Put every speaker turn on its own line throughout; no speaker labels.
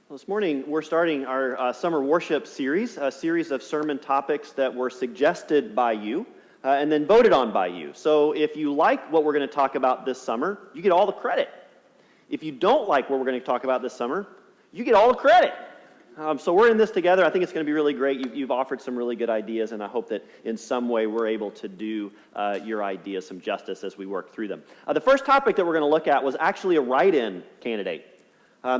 Well, this morning we're starting our summer worship series, a series of sermon topics that were suggested by you and then voted on by you. So if you like what we're going to talk about this summer, you get all the credit. If you don't like what we're going to talk about this summer, you get all the credit. So we're in this together. I think it's going to be really great. You've offered some really good ideas, and I hope that in some way we're able to do your ideas some justice as we work through them. The first topic that we're going to look at was actually a write-in candidate.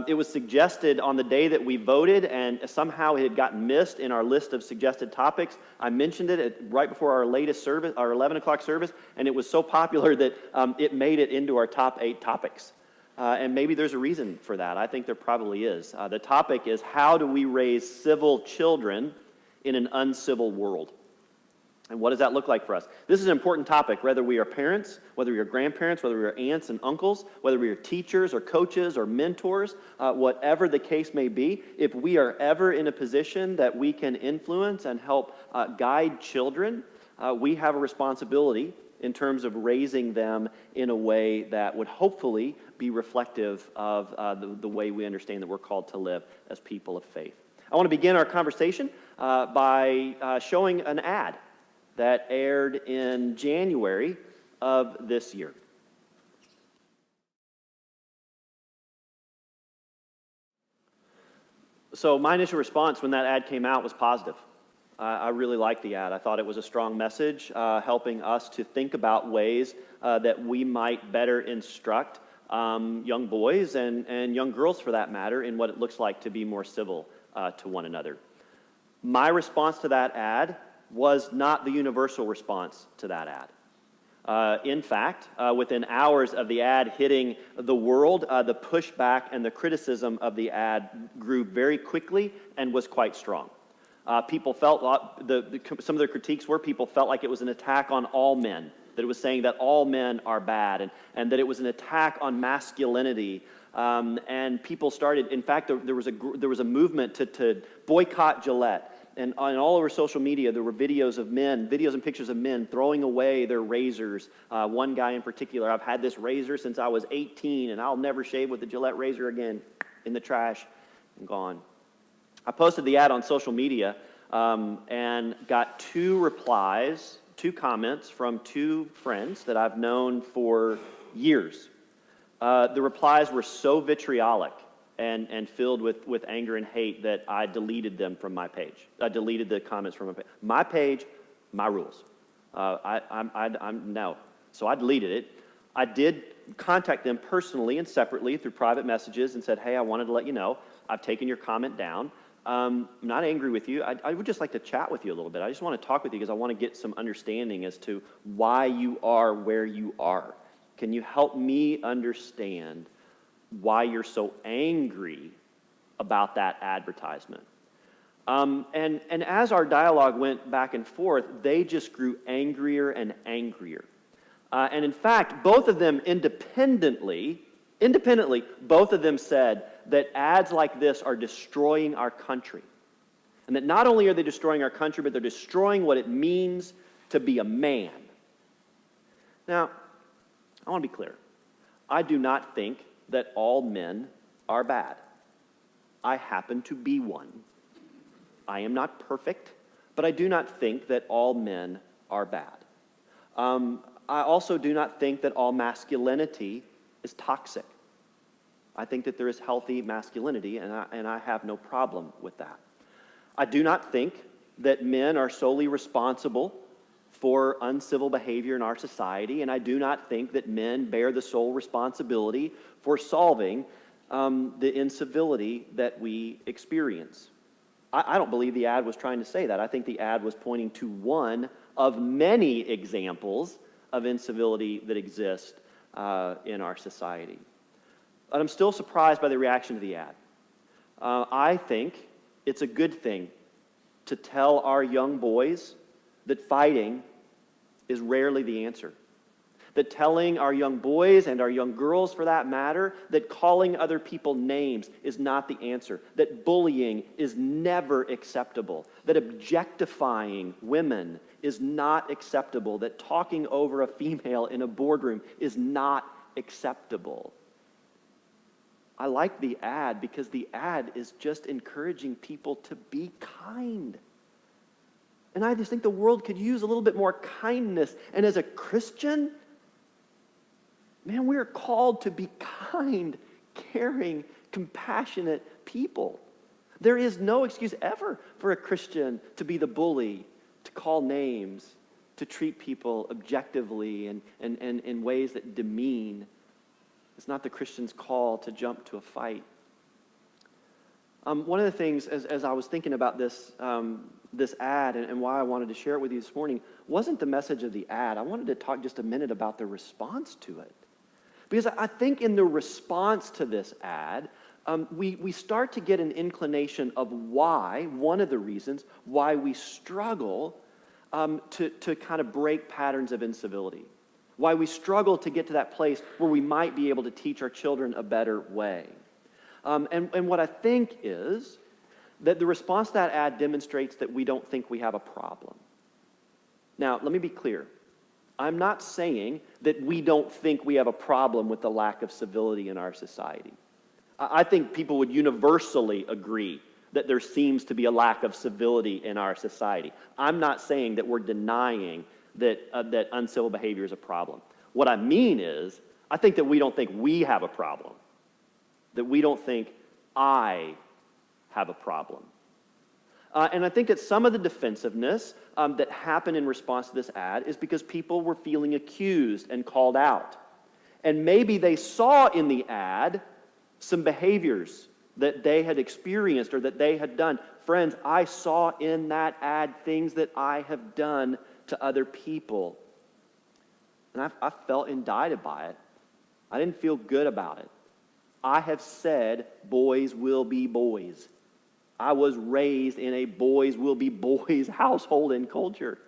It was suggested on the day that we voted, and somehow it had gotten missed in our list of suggested topics. I mentioned it right before our latest service, our 11 o'clock service, and it was so popular that it made it into our top 8 topics. And maybe there's a reason for that. I think there probably is. The topic is, how do we raise civil children in an uncivil world? And what does that look like for us? This is an important topic, whether we are parents, whether we are grandparents, whether we are aunts and uncles, whether we are teachers or coaches or mentors, whatever the case may be. If we are ever in a position that we can influence and help guide children, we have a responsibility in terms of raising them in a way that would hopefully be reflective of the way we understand that we're called to live as people of faith. I want to begin our conversation by showing an ad that aired in January of this year. So my initial response when that ad came out was positive. I really liked the ad. I thought it was a strong message, helping us to think about ways that we might better instruct young boys and young girls, for that matter, in what it looks like to be more civil to one another. My response to that ad was not the universal response to that ad. In fact, within hours of the ad hitting the world, the pushback and the criticism of the ad grew very quickly and was quite strong. People felt, some of their critiques were, people felt like it was an attack on all men, that it was saying that all men are bad, and that it was an attack on masculinity. And people started, in fact, there was a movement to boycott Gillette. And all over social media, there were videos and pictures of men throwing away their razors. One guy in particular, I've had this razor since I was 18, and I'll never shave with the Gillette razor again. In the trash and gone. I posted the ad on social media and got 2 comments from 2 friends that I've known for years. The replies were so vitriolic and filled with anger and hate that I deleted them from my page. I deleted the comments from my page. My page, my rules. No. So I deleted it. I did contact them personally and separately through private messages and said, hey, I wanted to let you know, I've taken your comment down. I'm not angry with you. I would just like to chat with you a little bit. I just want to talk with you because I want to get some understanding as to why you are where you are. Can you help me understand why you're so angry about that advertisement? And as our dialogue went back and forth, they just grew angrier and angrier. And in fact, both of them independently, both of them said that ads like this are destroying our country. And that not only are they destroying our country, but they're destroying what it means to be a man. Now, I want to be clear. I do not think that all men are bad. I happen to be one. I am not perfect, but I do not think that all men are bad. I also do not think that all masculinity is toxic. I think that there is healthy masculinity, and I have no problem with that. I do not think that men are solely responsible for uncivil behavior in our society, and I do not think that men bear the sole responsibility for solving the incivility that we experience. I don't believe the ad was trying to say that. I think the ad was pointing to one of many examples of incivility that exist in our society. But I'm still surprised by the reaction to the ad. I think it's a good thing to tell our young boys that fighting is rarely the answer. That telling our young boys and our young girls, for that matter, that calling other people names is not the answer. That bullying is never acceptable. That objectifying women is not acceptable. That talking over a female in a boardroom is not acceptable. I like the ad because the ad is just encouraging people to be kind. And I just think the world could use a little bit more kindness. And as a Christian, man, we are called to be kind, caring, compassionate people. There is no excuse ever for a Christian to be the bully, to call names, to treat people objectively and in ways that demean. It's not the Christian's call to jump to a fight. One of the things, as I was thinking about this ad and why I wanted to share it with you this morning, wasn't the message of the ad. I wanted to talk just a minute about the response to it. Because I think in the response to this ad, we start to get an inclination of why, one of the reasons, why we struggle to kind of break patterns of incivility. Why we struggle to get to that place where we might be able to teach our children a better way. And what I think is that the response to that ad demonstrates that we don't think we have a problem. Now, let me be clear. I'm not saying that we don't think we have a problem with the lack of civility in our society. I think people would universally agree that there seems to be a lack of civility in our society. I'm not saying that we're denying that uncivil behavior is a problem. What I mean is, I think that we don't think we have a problem. That we don't think I have a problem. And I think that some of the defensiveness that happened in response to this ad is because people were feeling accused and called out. And maybe they saw in the ad some behaviors that they had experienced or that they had done. Friends, I saw in that ad things that I have done to other people. And I felt indicted by it. I didn't feel good about it. I have said boys will be boys. I was raised in a boys will be boys household and culture,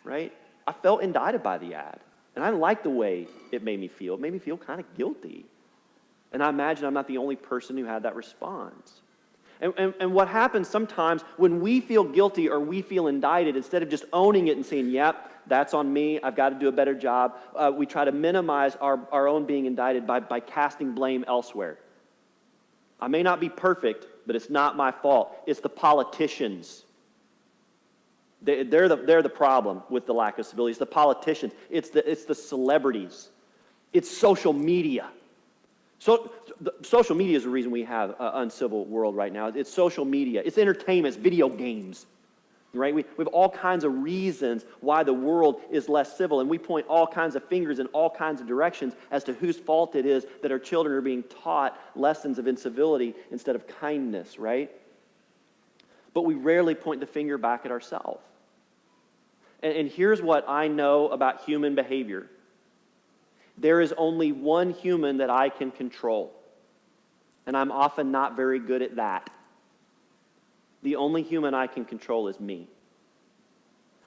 right? I felt indicted by the ad. And I didn't like the way it made me feel. It made me feel kind of guilty. And I imagine I'm not the only person who had that response. And what happens sometimes when we feel guilty or we feel indicted, instead of just owning it and saying, yep, that's on me, I've got to do a better job, we try to minimize our own being indicted by casting blame elsewhere. I may not be perfect, but it's not my fault. It's the politicians. They're the problem with the lack of civility. It's the politicians. It's the celebrities. It's social media. So social media is the reason we have an uncivil world right now. It's social media. It's entertainment. It's video games. Right? We have all kinds of reasons why the world is less civil, and we point all kinds of fingers in all kinds of directions as to whose fault it is that our children are being taught lessons of incivility instead of kindness, right? But we rarely point the finger back at ourselves. And here's what I know about human behavior. There is only one human that I can control, and I'm often not very good at that. The only human I can control is me.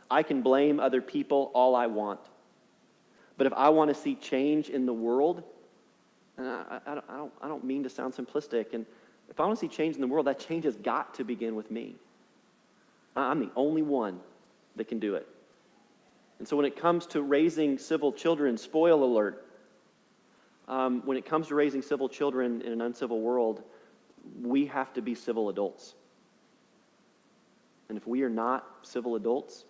I can blame other people all I want, but if I want to see change in the world, and I don't mean to sound simplistic, and if I want to see change in the world, that change has got to begin with me. I'm the only one that can do it. And so when it comes to raising civil children, spoiler alert, when it comes to raising civil children in an uncivil world, we have to be civil adults. And if we are not civil adults,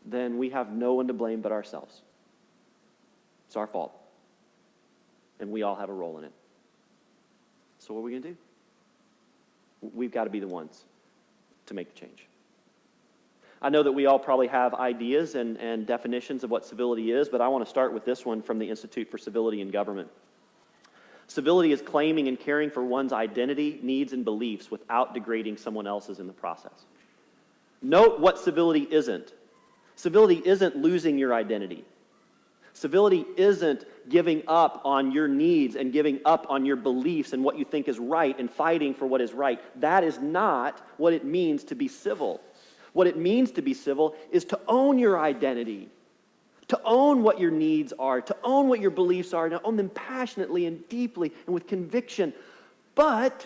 then we have no one to blame but ourselves. It's our fault. And we all have a role in it. So what are we going to do? We've got to be the ones to make the change. I know that we all probably have ideas and definitions of what civility is, but I want to start with this one from the Institute for Civility in Government. Civility is claiming and caring for one's identity, needs, and beliefs without degrading someone else's in the process. Note what civility isn't. Civility isn't losing your identity. Civility isn't giving up on your needs and giving up on your beliefs and what you think is right and fighting for what is right. That is not what it means to be civil. What it means to be civil is to own your identity, to own what your needs are, to own what your beliefs are, to own them passionately and deeply and with conviction, but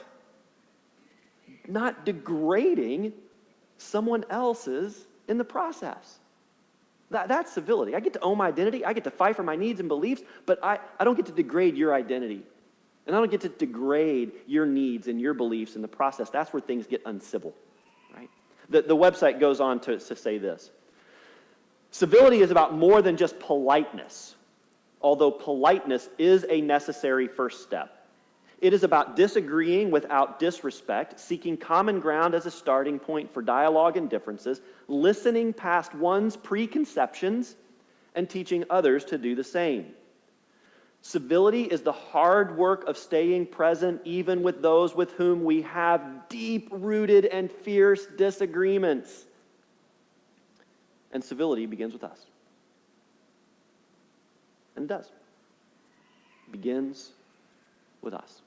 not degrading someone else's in the process. That's civility. I get to own my identity. I get to fight for my needs and beliefs, but I don't get to degrade your identity. And I don't get to degrade your needs and your beliefs in the process. That's where things get uncivil, right? The website goes on to say this. Civility is about more than just politeness, although politeness is a necessary first step. It is about disagreeing without disrespect, seeking common ground as a starting point for dialogue and differences, listening past one's preconceptions, and teaching others to do the same. Civility is the hard work of staying present even with those with whom we have deep-rooted and fierce disagreements. And civility begins with us. And it does. It begins with us.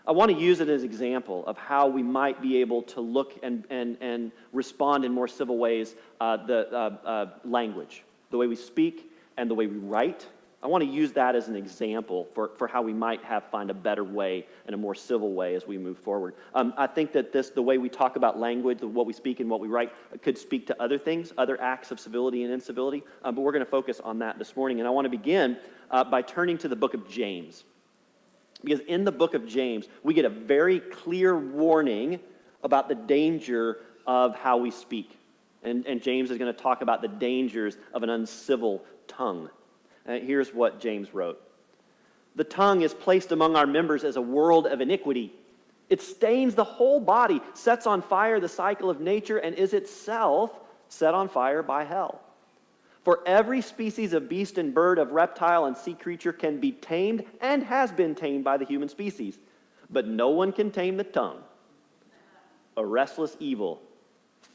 I want to use it as an example of how we might be able to look and respond in more civil ways, the language, the way we speak and the way we write. I want to use that as an example for how we might find a better way and a more civil way as we move forward. I think that the way we talk about language, what we speak and what we write, could speak to other things, other acts of civility and incivility, but we're going to focus on that this morning. And I want to begin by turning to the book of James. Because in the book of James, we get a very clear warning about the danger of how we speak. And James is going to talk about the dangers of an uncivil tongue. Here's what James wrote. The tongue is placed among our members as a world of iniquity. It stains the whole body, sets on fire the cycle of nature, and is itself set on fire by hell. For every species of beast and bird, of reptile and sea creature can be tamed and has been tamed by the human species. But no one can tame the tongue, a restless evil,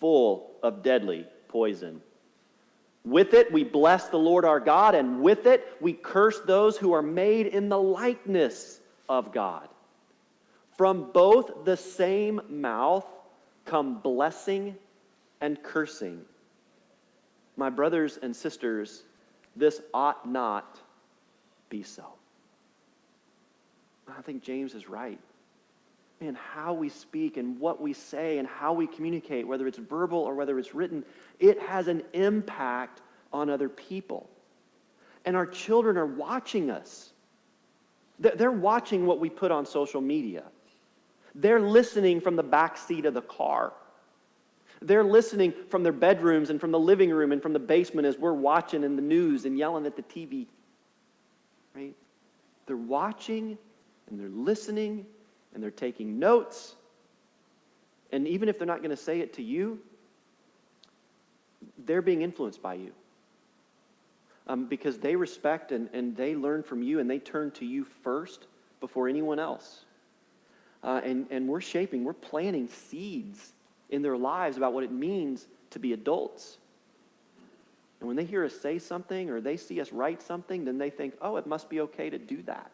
full of deadly poison. With it we bless the Lord our God, and with it we curse those who are made in the likeness of God. From both the same mouth come blessing and cursing. My brothers and sisters, this ought not be so. I think James is right. Man, how we speak and what we say and how we communicate, whether it's verbal or whether it's written, it has an impact on other people. And our children are watching us. They're watching what we put on social media. They're listening from the back seat of the car. They're listening from their bedrooms and from the living room and from the basement as we're watching in the news and yelling at the TV. Right? They're watching and they're listening and they're taking notes. And even if they're not going to say it to you, they're being influenced by you. Because they respect and they learn from you and they turn to you first before anyone else. And we're planting seeds in their lives about what it means to be adults. And when they hear us say something or they see us write something, then they think, oh, it must be okay to do that.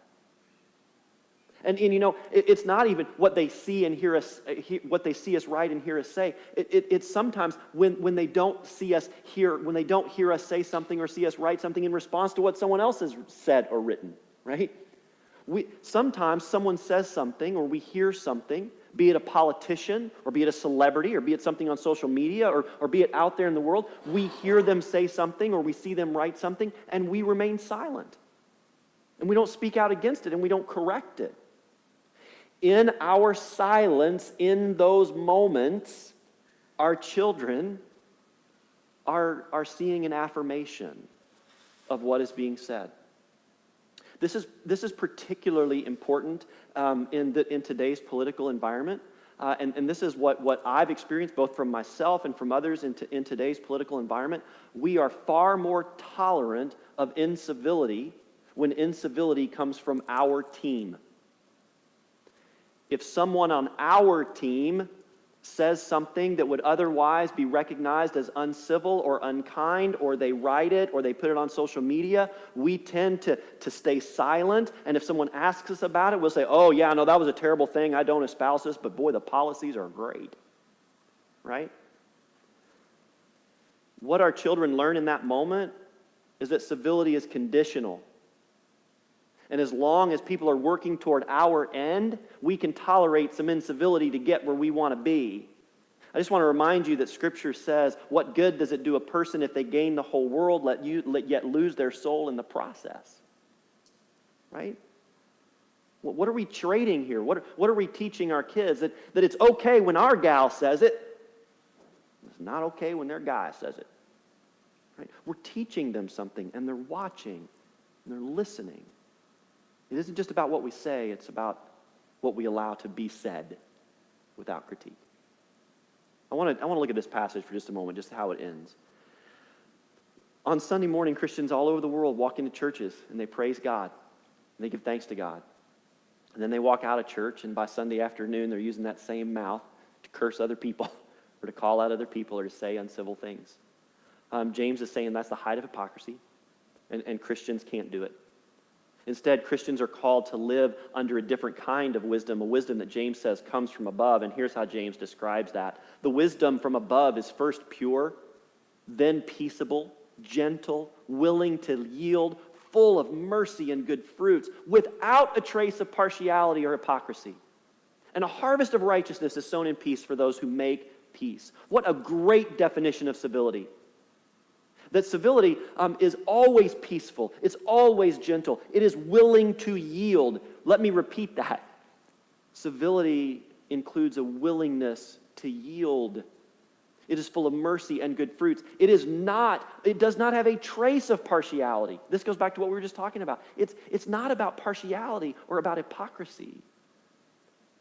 And you know, it's not even what they see and hear us, what they see us write and hear us say. It's sometimes when they don't see us hear, when they don't hear us say something or see us write something in response to what someone else has said or written, right? Sometimes someone says something or we hear something, be it a politician or be it a celebrity or be it something on social media or be it out there in the world, we hear them say something or we see them write something and we remain silent. And we don't speak out against it and we don't correct it. In our silence, in those moments, our children are seeing an affirmation of what is being said. This is particularly important in today's political environment, and this is what I've experienced both from myself and from others in today's political environment. We are far more tolerant of incivility when incivility comes from our team. If someone on our team says something that would otherwise be recognized as uncivil or unkind, or they write it, or they put it on social media, we tend to stay silent. And if someone asks us about it, we'll say, oh yeah, no, that was a terrible thing. I don't espouse this, but boy, the policies are great. Right? What our children learn in that moment is that civility is conditional. And as long as people are working toward our end, we can tolerate some incivility to get where we want to be. I just want to remind you that Scripture says, what good does it do a person if they gain the whole world, yet lose their soul in the process? Right? What are we trading here? What are we teaching our kids? That it's okay when our gal says it. It's not okay when their guy says it. Right? We're teaching them something, and they're watching, and they're listening. It isn't just about what we say, it's about what we allow to be said without critique. I want to look at this passage for just a moment, just how it ends. On Sunday morning, Christians all over the world walk into churches, and they praise God, and they give thanks to God. And then they walk out of church, and by Sunday afternoon, they're using that same mouth to curse other people, or to call out other people, or to say uncivil things. James is saying that's the height of hypocrisy, and Christians can't do it. Instead, Christians are called to live under a different kind of wisdom, a wisdom that James says comes from above, and here's how James describes that. The wisdom from above is first pure, then peaceable, gentle, willing to yield, full of mercy and good fruits, without a trace of partiality or hypocrisy. And a harvest of righteousness is sown in peace for those who make peace. What a great definition of civility. That civility is always peaceful. It's always gentle. It is willing to yield. Let me repeat that. Civility includes a willingness to yield. It is full of mercy and good fruits. It does not have a trace of partiality. This goes back to what we were just talking about. It's not about partiality or about hypocrisy.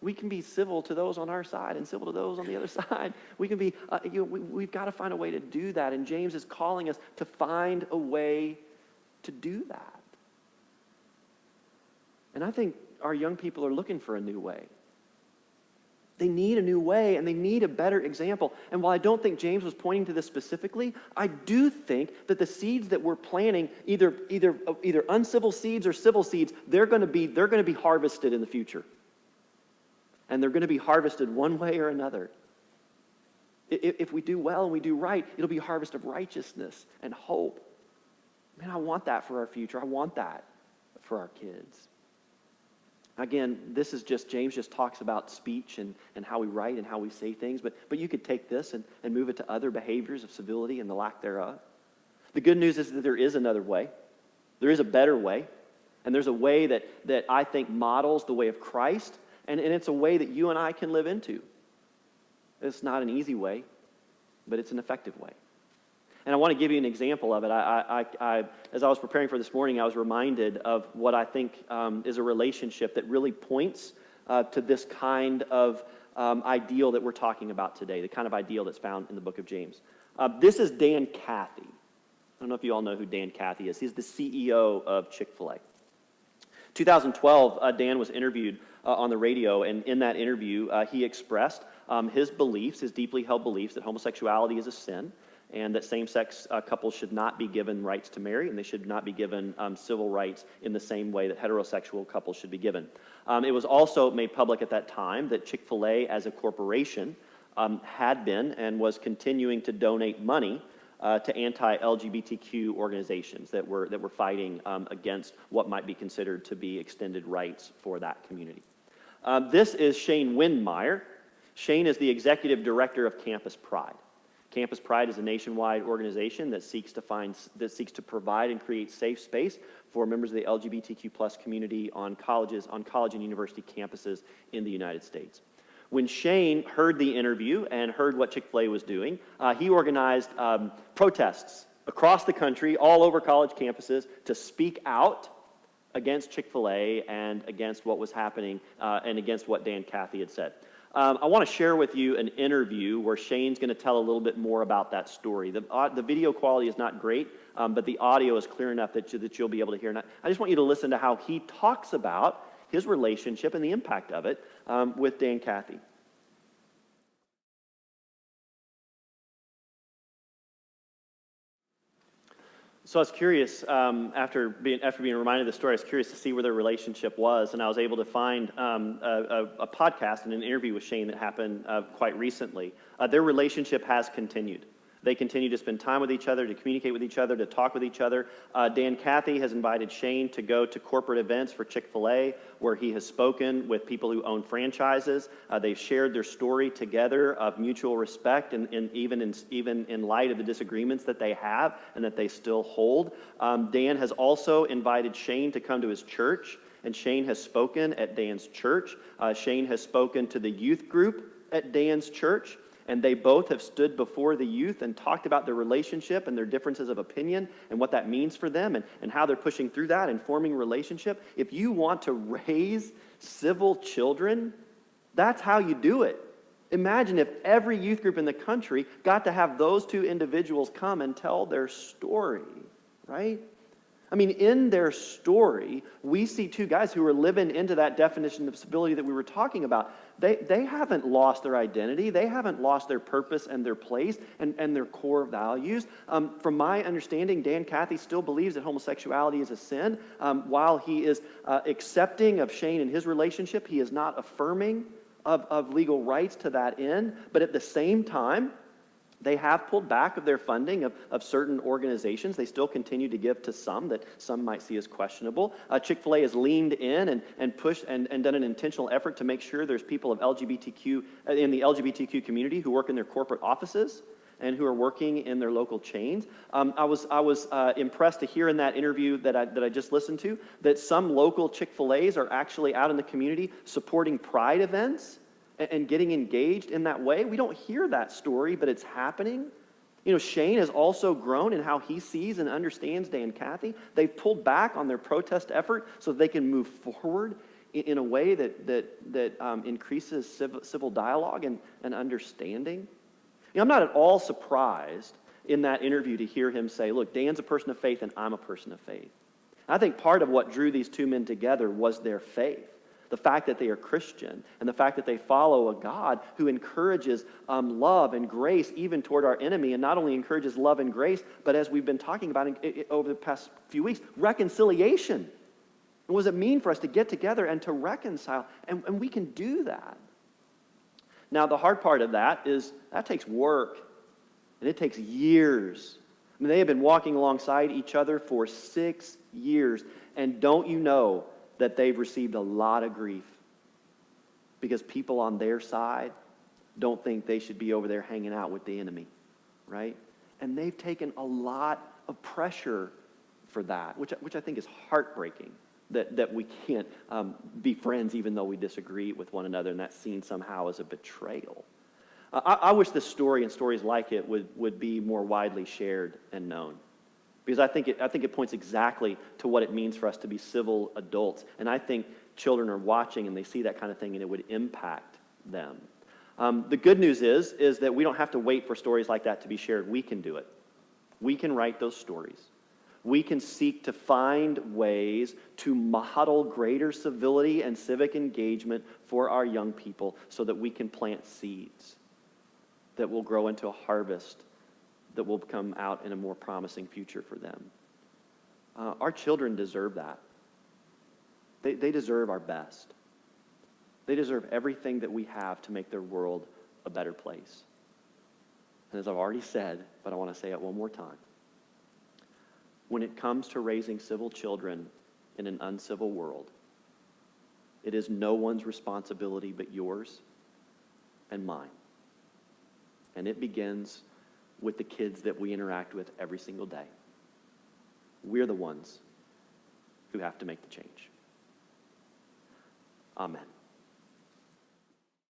We can be civil to those on our side and civil to those on the other side. We can be, we've got to find a way to do that. And James is calling us to find a way to do that. And I think our young people are looking for a new way. They need a new way, and they need a better example. And while I don't think James was pointing to this specifically, I do think that the seeds that we're planting, either uncivil seeds or civil seeds, they're going to be harvested in the future. And they're going to be harvested one way or another. If we do well and we do right, it'll be a harvest of righteousness and hope. Man, I want that for our future. I want that for our kids. Again, this is just, James just talks about speech and how we write and how we say things, but you could take this and move it to other behaviors of civility and the lack thereof. The good news is that there is another way. There is a better way. And there's a way that I think models the way of Christ. And it's a way that you and I can live into. It's not an easy way, but it's an effective way. And I want to give you an example of it. As I was preparing for this morning, I was reminded of what I think is a relationship that really points to this kind of ideal that we're talking about today, the kind of ideal that's found in the book of James. This is Dan Cathy. I don't know if you all know who Dan Cathy is. He's the CEO of Chick-fil-A. 2012, Dan was interviewed on the radio, and in that interview, he expressed his beliefs, his deeply held beliefs that homosexuality is a sin, and that same-sex couples should not be given rights to marry, and they should not be given civil rights in the same way that heterosexual couples should be given. It was also made public at that time that Chick-fil-A, as a corporation, had been and was continuing to donate money to anti-LGBTQ organizations that were fighting against what might be considered to be extended rights for that community. This is Shane Windmeyer. Shane is the executive director of Campus Pride. Campus Pride is a nationwide organization that seeks to provide and create safe space for members of the LGBTQ+ community on college and university campuses in the United States. When Shane heard the interview and heard what Chick-fil-A was doing, he organized protests across the country, all over college campuses, to speak out against Chick-fil-A and against what was happening and against what Dan Cathy had said. I want to share with you an interview where Shane's going to tell a little bit more about that story. The video quality is not great, but the audio is clear enough that you'll be able to hear. And I just want you to listen to how he talks about his relationship and the impact of it with Dan Cathy. So I was curious, after being reminded of the story, I was curious to see where their relationship was, and I was able to find a podcast and an interview with Shane that happened quite recently. Their relationship has continued. They continue to spend time with each other, to communicate with each other, to talk with each other. Dan Cathy has invited Shane to go to corporate events for Chick-fil-A, where he has spoken with people who own franchises. They've shared their story together of mutual respect, and even in light of the disagreements that they have and that they still hold. Dan has also invited Shane to come to his church and Shane has spoken at Dan's church. Shane has spoken to the youth group at Dan's church, and they both have stood before the youth and talked about their relationship and their differences of opinion and what that means for them and how they're pushing through that and forming a relationship. If you want to raise civil children, that's how you do it. Imagine if every youth group in the country got to have those two individuals come and tell their story, right? I mean, in their story, we see two guys who are living into that definition of civility that we were talking about. They haven't lost their identity. They haven't lost their purpose and their place and their core values. From my understanding, Dan Cathy still believes that homosexuality is a sin. While he is accepting of Shane and his relationship, he is not affirming of legal rights to that end. But at the same time, they have pulled back of their funding of certain organizations. They still continue to give to some that some might see as questionable. Chick-fil-A has leaned in and pushed and done an intentional effort to make sure there's people of LGBTQ in the LGBTQ community who work in their corporate offices and who are working in their local chains. I was impressed to hear in that interview that I just listened to that some local Chick-fil-A's are actually out in the community supporting pride events and getting engaged in that way. We don't hear that story, but it's happening. You know, Shane has also grown in how he sees and understands Dan Cathy. They've pulled back on their protest effort so they can move forward in a way that increases civil dialogue and understanding. You know, I'm not at all surprised in that interview to hear him say, look, Dan's a person of faith and I'm a person of faith. I think part of what drew these two men together was their faith. The fact that they are Christian and the fact that they follow a God who encourages love and grace even toward our enemy, and not only encourages love and grace, but as we've been talking about over the past few weeks, reconciliation. And what does it mean for us to get together and to reconcile? And we can do that. Now, the hard part of that is that takes work, and it takes years. I mean, they have been walking alongside each other for 6 years, and don't you know that they've received a lot of grief because people on their side don't think they should be over there hanging out with the enemy, right? And they've taken a lot of pressure for that, which I think is heartbreaking, that we can't be friends even though we disagree with one another, and that's seen somehow as a betrayal. I wish this story and stories like it would be more widely shared and known. Because I think it points exactly to what it means for us to be civil adults. And I think children are watching and they see that kind of thing and it would impact them. The good news is that we don't have to wait for stories like that to be shared. We can do it. We can write those stories. We can seek to find ways to model greater civility and civic engagement for our young people so that we can plant seeds that will grow into a harvest that will come out in a more promising future for them. Our children deserve that. They deserve our best. They deserve everything that we have to make their world a better place. And as I've already said, but I want to say it one more time, when it comes to raising civil children in an uncivil world, it is no one's responsibility but yours and mine. And it begins with the kids that we interact with every single day. We're the ones who have to make the change. Amen.